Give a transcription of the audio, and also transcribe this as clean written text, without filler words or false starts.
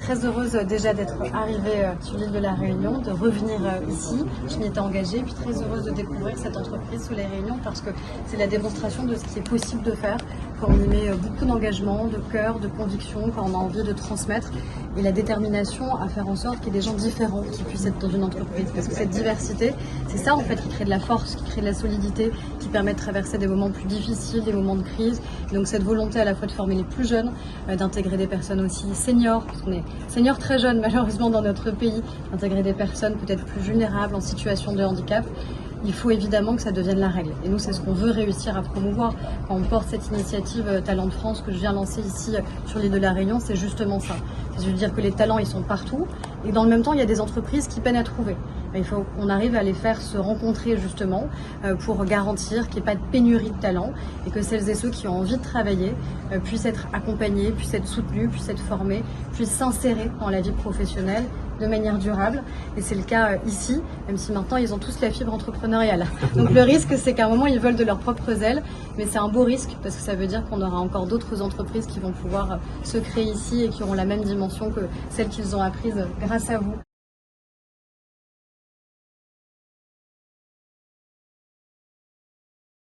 très heureuse déjà d'être arrivée sur l'île de la Réunion, de revenir ici. Je m'y étais engagée, puis très heureuse de découvrir cette entreprise sur les Réunions parce que c'est la démonstration de ce qui est possible de faire quand on y met beaucoup d'engagement, de cœur, de conviction, quand on a envie de transmettre et la détermination à faire en sorte qu'il y ait des gens différents qui puissent être dans une entreprise. Parce que cette diversité, c'est ça en fait qui crée de la force, qui crée de la solidité, qui permet de traverser des moments plus difficiles, des moments de crise. Et donc cette volonté à la fois de former les plus jeunes, d'intégrer des personnes aussi seniors, parce qu'on est seniors très jeunes malheureusement dans notre pays, d'intégrer des personnes peut-être plus vulnérables en situation de handicap. Il faut évidemment que ça devienne la règle. Et nous, c'est ce qu'on veut réussir à promouvoir. Quand on porte cette initiative Talent de France que je viens lancer ici sur l'île de la Réunion, c'est justement ça. C'est-à-dire que les talents, ils sont partout. Et dans le même temps, il y a des entreprises qui peinent à trouver. Il faut qu'on arrive à les faire se rencontrer justement pour garantir qu'il n'y ait pas de pénurie de talents et que celles et ceux qui ont envie de travailler puissent être accompagnés, puissent être soutenus, puissent être formés, puissent s'insérer dans la vie professionnelle de manière durable. Et c'est le cas ici, même si maintenant ils ont tous la fibre entrepreneuriale. Donc le risque, c'est qu'à un moment, ils volent de leurs propres ailes, mais c'est un beau risque parce que ça veut dire qu'on aura encore d'autres entreprises qui vont pouvoir se créer ici et qui auront la même dimension que celles qu'ils ont apprises grâce à vous.